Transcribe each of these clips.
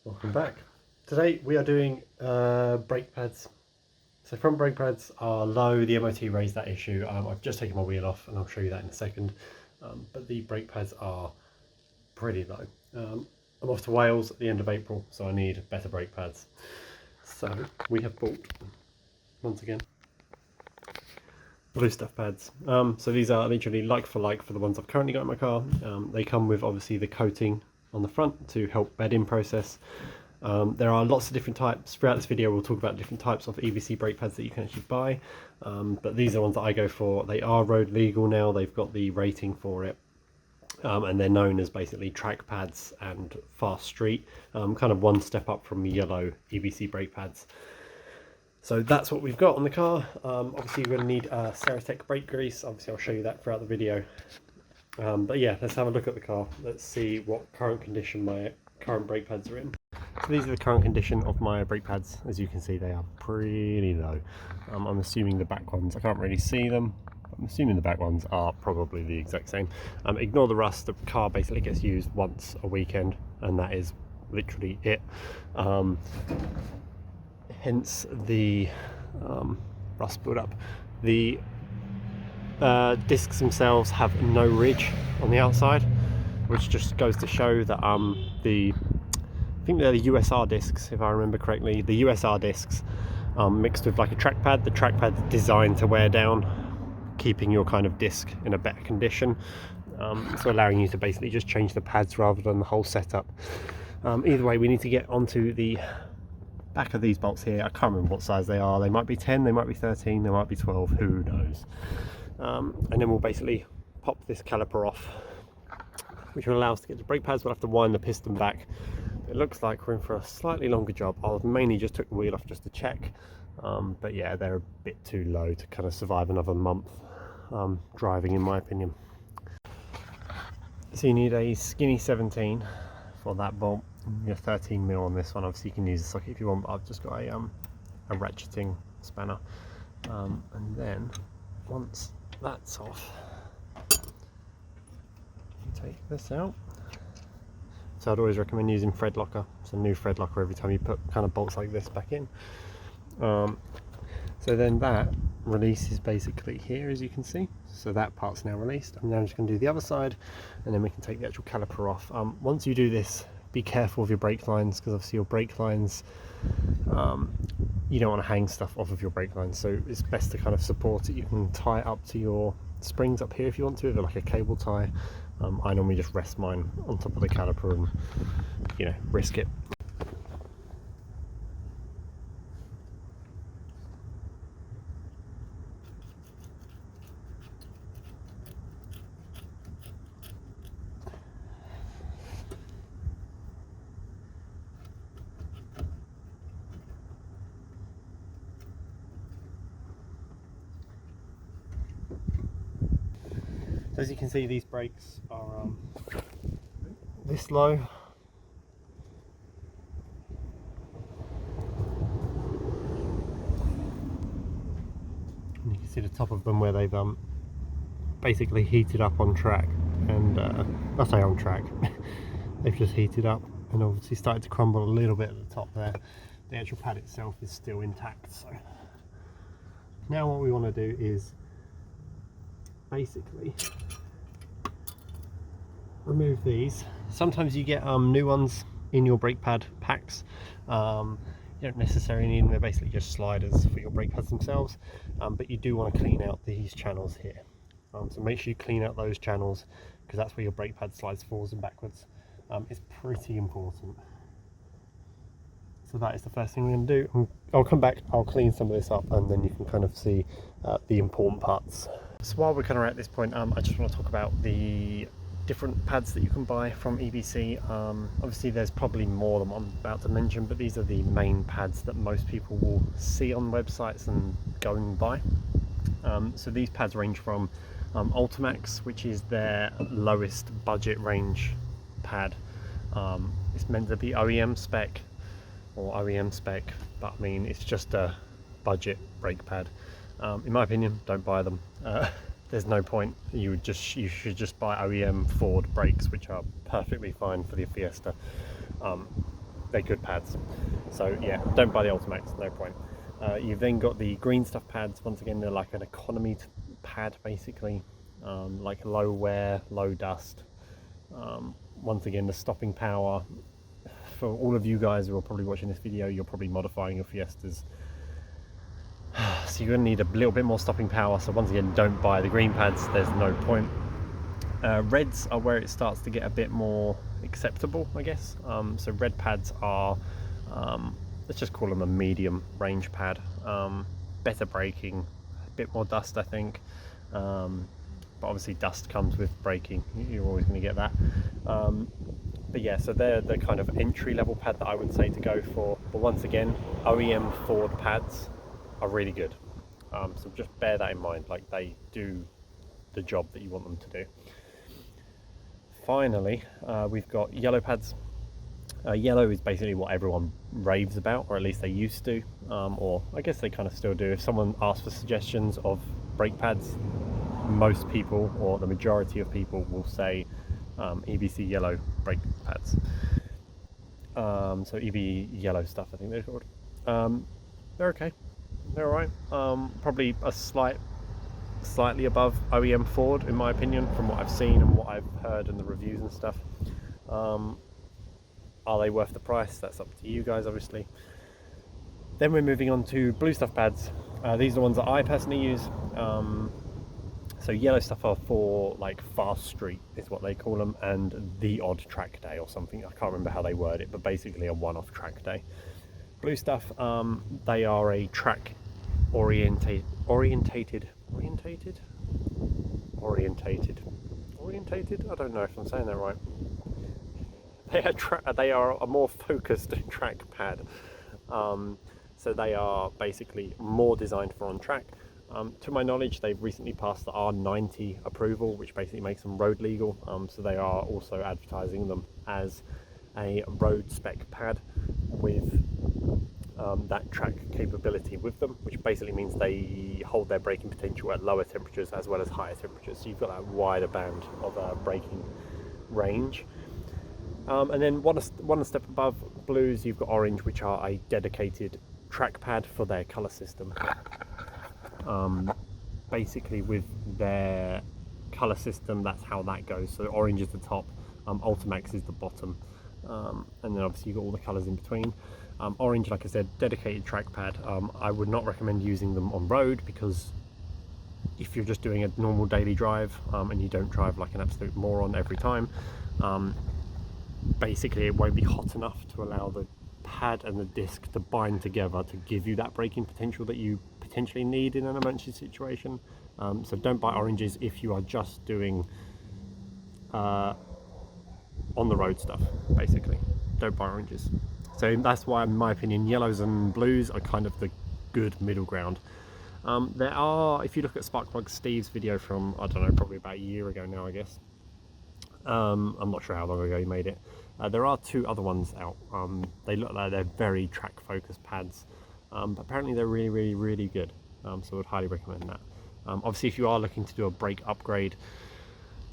Welcome back. Today we are doing brake pads. So front brake pads are low, the MOT raised that issue. I've just taken my wheel off and I'll show you that in a second. But the brake pads are pretty low. I'm off to Wales at the end of April, so I need better brake pads. So we have bought, once again, blue stuff pads. So these are literally like for the ones I've currently got in my car. They come with obviously the coating on the front to help bed in process. There are lots of different types. Throughout this video we'll talk about different types of EBC brake pads that you can actually buy, but these are ones that I go for. They are road legal now, they've got the rating for it, and they're known as basically track pads and fast street, kind of one step up from yellow EBC brake pads. So that's what we've got on the car. Obviously you're going to need Ceratec brake grease. Obviously I'll show you that throughout the video. But yeah, let's have a look at the car. Let's see what current condition my current brake pads are in. So these are the current condition of my brake pads. As you can see, they are pretty low. I'm assuming the back ones, I can't really see them. I'm assuming the back ones are probably the exact same. Ignore the rust. The car basically gets used once a weekend, and that is literally it. Hence the rust build-up. The discs themselves have no ridge on the outside, which just goes to show that I think they're the USR discs, if I remember correctly. The USR discs mixed with like a trackpad. The trackpad's designed to wear down, keeping your kind of disc in a better condition, so allowing you to basically just change the pads rather than the whole setup. Either way, we need to get onto the back of these bolts here. I can't remember what size they are. They might be 10, they might be 13, they might be 12, who knows. And then we'll basically pop this caliper off, which will allow us to get the brake pads. We'll have to wind the piston back. It looks like we're in for a slightly longer job. I mainly just took the wheel off just to check, but yeah, they're a bit too low to kind of survive another month driving, in my opinion. So you need a skinny 17 for that bolt. You have 13mm on this one. Obviously you can use a socket if you want, but I've just got a ratcheting spanner. And then once that's off, you take this out. So I'd always recommend using thread locker. It's a new thread locker every time you put kind of bolts like this back in. So then that releases basically here, as you can see. So that part's now released. I'm now just going to do the other side, and then we can take the actual caliper off. Once you do this, be careful with your brake lines, because obviously your brake lines, you don't want to hang stuff off of your brake lines, so it's best to kind of support it. You can tie it up to your springs up here if you want to, like a cable tie. I normally just rest mine on top of the caliper and, you know, risk it. So as you can see, these brakes are this low. And you can see the top of them where they've basically heated up on track, and I say on track, they've just heated up and obviously started to crumble a little bit at the top there. The actual pad itself is still intact. So now what we want to do is basically remove these. Sometimes you get new ones in your brake pad packs. You don't necessarily need them, they're basically just sliders for your brake pads themselves, but you do want to clean out these channels here. So make sure you clean out those channels, because that's where your brake pad slides forwards and backwards. It's pretty important. So that is the first thing we're going to do. I'll come back, I'll clean some of this up, and then you can kind of see the important parts. So while we're kind of at this point, I just want to talk about the different pads that you can buy from EBC. Obviously there's probably more than I'm about to mention, but these are the main pads that most people will see on websites and go and buy. So these pads range from Ultimax, which is their lowest budget range pad. It's meant to be OEM spec, but I mean, it's just a budget brake pad. In my opinion, don't buy them. There's no point. You should just buy OEM Ford brakes, which are perfectly fine for the Fiesta. they're good pads. So yeah, don't buy the Ultimax, no point. You've then got the green stuff pads. Once again, they're like an economy pad basically, like low wear, low dust. Once again, the stopping power, for all of you guys who are probably watching this video, you're probably modifying your Fiestas, so you're going to need a little bit more stopping power. So once again, don't buy the green pads, there's no point. Reds are where it starts to get a bit more acceptable, I guess. So red pads are, let's just call them a medium range pad. Better braking, a bit more dust I think, but obviously dust comes with braking, you're always going to get that. But yeah, so they're the kind of entry level pad that I would say to go for. But once again, OEM Ford pads are really good, so just bear that in mind, like they do the job that you want them to do. Finally, we've got yellow pads. Yellow is basically what everyone raves about, or at least they used to, or I guess they kind of still do. If someone asks for suggestions of brake pads, most people, or the majority of people, will say EBC yellow brake pads. So EB yellow stuff, I think they're called. They're okay, they're alright. Probably a slightly above OEM Ford in my opinion, from what I've seen and what I've heard in the reviews and stuff. Are they worth the price? That's up to you guys, obviously. Then we're moving on to blue stuff pads. These are the ones that I personally use. So yellow stuff are for like fast street is what they call them, and the odd track day or something. I can't remember how they word it, but basically a one-off track day. Blue stuff, they are a track orientated. I don't know if I'm saying that right. They are a more focused track pad. So they are basically more designed for on track. To my knowledge, they've recently passed the R90 approval, which basically makes them road legal. So they are also advertising them as a road spec pad with that track capability with them, which basically means they hold their braking potential at lower temperatures as well as higher temperatures. So you've got that wider band of braking range. And then one step above blues, you've got orange, which are a dedicated track pad for their colour system. Basically with their colour system, that's how that goes. So orange is the top, Ultimax is the bottom, and then obviously you've got all the colours in between. Orange, like I said, dedicated track pad. I would not recommend using them on road, because if you're just doing a normal daily drive and you don't drive like an absolute moron every time, basically it won't be hot enough to allow the pad and the disc to bind together to give you that braking potential that you potentially need in an emergency situation. So don't buy oranges if you are just doing on the road stuff, basically. Don't buy oranges. So that's why, in my opinion, yellows and blues are kind of the good middle ground. There are, if you look at Sparkplug Steve's video from, I don't know, probably about a year ago now, I guess. I'm not sure how long ago he made it. There are two other ones out. They look like they're very track focused pads, but apparently they're really, really good. So I would highly recommend that. Obviously, if you are looking to do a brake upgrade,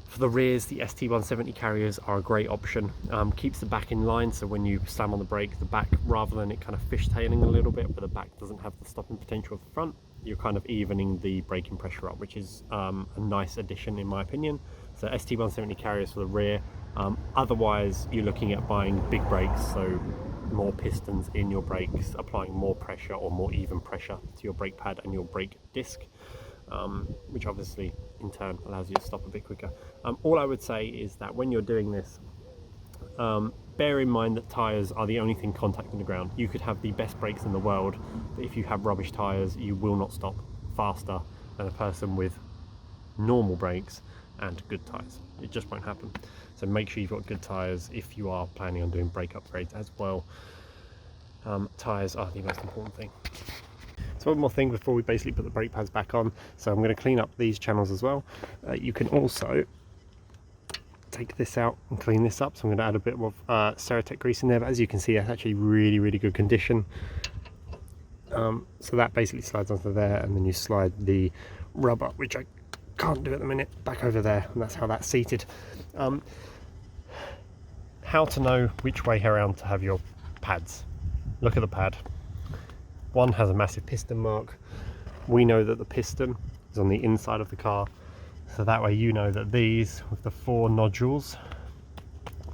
for the rears, the ST180 carriers are a great option. Keeps the back in line, so when you slam on the brake, the back, rather than it kind of fishtailing a little bit, where the back doesn't have the stopping potential of the front, you're kind of evening the braking pressure up, which is a nice addition in my opinion. So ST170 carriers for the rear. Otherwise, you're looking at buying big brakes, so more pistons in your brakes, applying more pressure or more even pressure to your brake pad and your brake disc, which obviously in turn allows you to stop a bit quicker. All I would say is that when you're doing this, bear in mind that tyres are the only thing contacting the ground. You could have the best brakes in the world, but if you have rubbish tyres, you will not stop faster than a person with normal brakes and good tyres. It just won't happen. So make sure you've got good tyres if you are planning on doing brake upgrades as well. Tyres are the most important thing. So one more thing before we basically put the brake pads back on. So I'm going to clean up these channels as well. You can also take this out and clean this up. So I'm going to add a bit of Ceratec grease in there, but as you can see, it's actually really good condition. So that basically slides onto there, and then you slide the rubber, which I can't do at the minute, back over there, and that's how that's seated. How to know which way around to have your pads. Look at the pad. One has a massive piston mark. We know that the piston is on the inside of the car, so that way you know that these with the 4 nodules,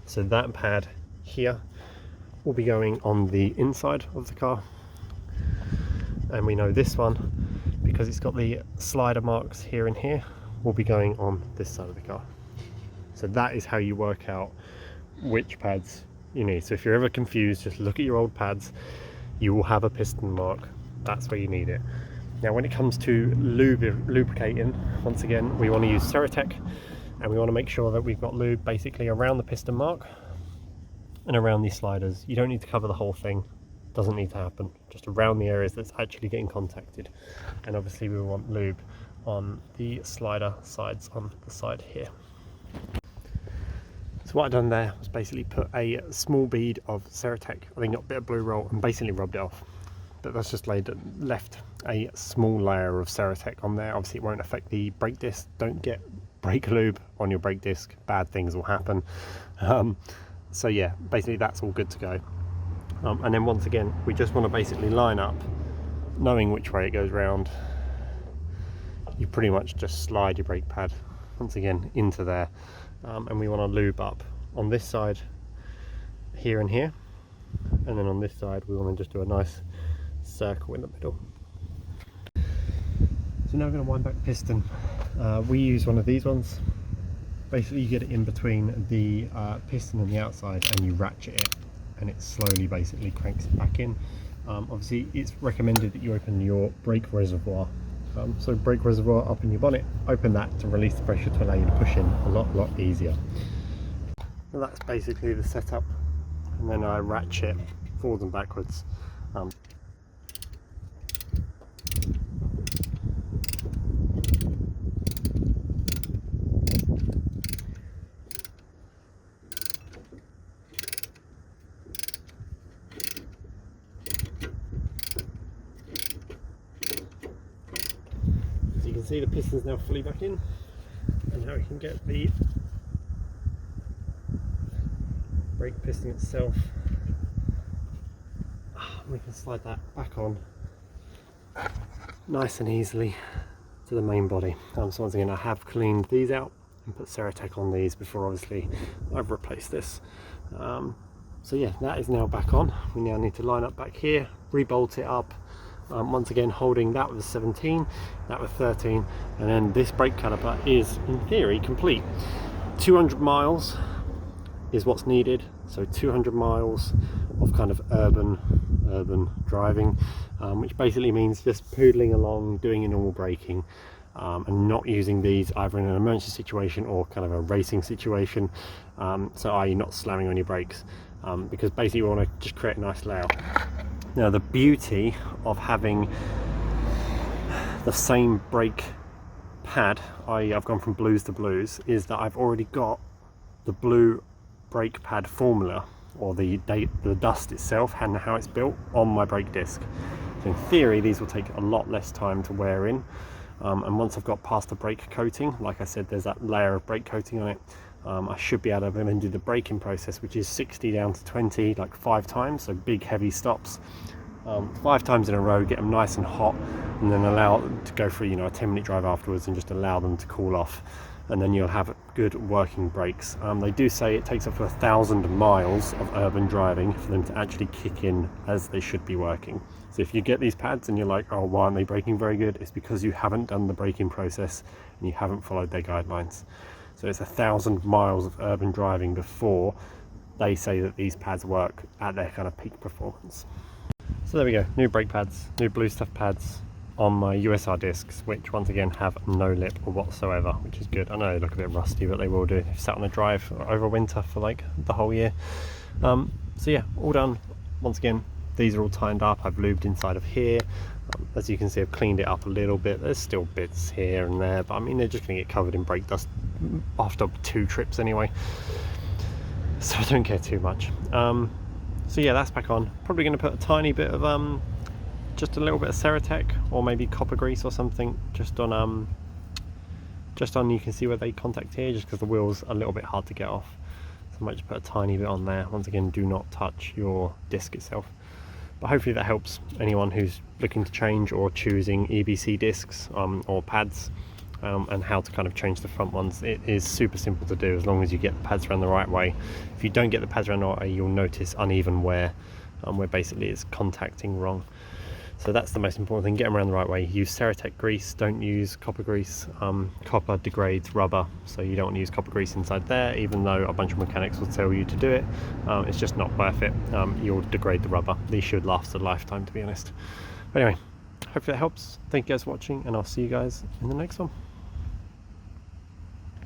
so that pad here will be going on the inside of the car, and we know this one, because it's got the slider marks here and here, will be going on this side of the car. So that is how you work out which pads you need. So if you're ever confused, just look at your old pads. You will have a piston mark. That's where you need it. Now when it comes to lubricating, once again we want to use Ceratec, and we want to make sure that we've got lube basically around the piston mark and around these sliders. You don't need to cover the whole thing, doesn't need to happen, just around the areas that's actually getting contacted. And obviously we want lube on the slider sides on the side here. So what I've done there was basically put a small bead of Ceratec, I think got a bit of blue roll, and basically rubbed it off. But that's just left a small layer of Ceratec on there. Obviously it won't affect the brake disc. Don't get brake lube on your brake disc, bad things will happen. So yeah, basically that's all good to go. And then once again, we just want to basically line up, knowing which way it goes round. You pretty much just slide your brake pad once again into there, and we want to lube up on this side here and here, and then on this side we want to just do a nice circle in the middle. So now we're going to wind back the piston. We use one of these ones. Basically you get it in between the piston and the outside, and you ratchet it, and it slowly basically cranks it back in. Obviously it's recommended that you open your brake reservoir. So brake reservoir up in your bonnet, open that to release the pressure to allow you to push in a lot easier. So that's basically the setup, and then I ratchet forwards and backwards. See, the piston's now fully back in, and now we can get the brake piston itself. We can slide that back on nice and easily to the main body. So once again, I have cleaned these out and put Ceratec on these before obviously I've replaced this. So yeah, that is now back on. We now need to line up back here, re-bolt it up. Once again holding that with a 17, that with 13, and then this brake caliper is in theory complete. 200 miles is what's needed, so 200 miles of kind of urban driving, which basically means just poodling along, doing your normal braking, and not using these either in an emergency situation or kind of a racing situation, so are you not slamming on your brakes, because basically we want to just create a nice layout. Now the beauty of having the same brake pad, i.e. I've gone from blues to blues, is that I've already got the blue brake pad formula, or the dust itself and how it's built, on my brake disc. So in theory these will take a lot less time to wear in, and once I've got past the brake coating, like I said, there's that layer of brake coating on it, I should be able to then do the braking process, which is 60 down to 20, like 5 times, so big heavy stops, 5 times in a row, get them nice and hot, and then allow them to go for, you know, a 10-minute drive afterwards, and just allow them to cool off, and then you'll have good working brakes. They do say it takes up to 1,000 miles of urban driving for them to actually kick in as they should be working. So if you get these pads and you're like, oh, why aren't they braking very good? It's because you haven't done the braking process and you haven't followed their guidelines. So it's 1,000 miles of urban driving before they say that these pads work at their kind of peak performance. So there we go, new brake pads, new blue stuff pads on my USR discs, which once again have no lip whatsoever, which is good. I know they look a bit rusty, but they will do. They've sat on the drive over winter for like the whole year. So yeah, all done. Once again, these are all tightened up. I've lubed inside of here. As you can see, I've cleaned it up a little bit. There's still bits here and there, but I mean, they're just going to get covered in brake dust after 2 trips anyway, so I don't care too much. So yeah, that's back on. Probably going to put a tiny bit of just a little bit of Ceratec, or maybe copper grease or something, just on you can see where they contact here, just because the wheel's a little bit hard to get off. So I might just put a tiny bit on there. Once again, do not touch your disc itself. But hopefully that helps anyone who's looking to change or choosing EBC discs or pads, and how to kind of change the front ones. It is super simple to do as long as you get the pads around the right way. If you don't get the pads around the right way, you'll notice uneven wear, where basically it's contacting wrong. So that's the most important thing, get them around the right way. Use Ceratec grease, don't use copper grease. Copper degrades rubber, so you don't want to use copper grease inside there, even though a bunch of mechanics will tell you to do it. It's just not worth it. You'll degrade the rubber. These should last a lifetime, to be honest. But anyway, hopefully that helps. Thank you guys for watching, and I'll see you guys in the next one.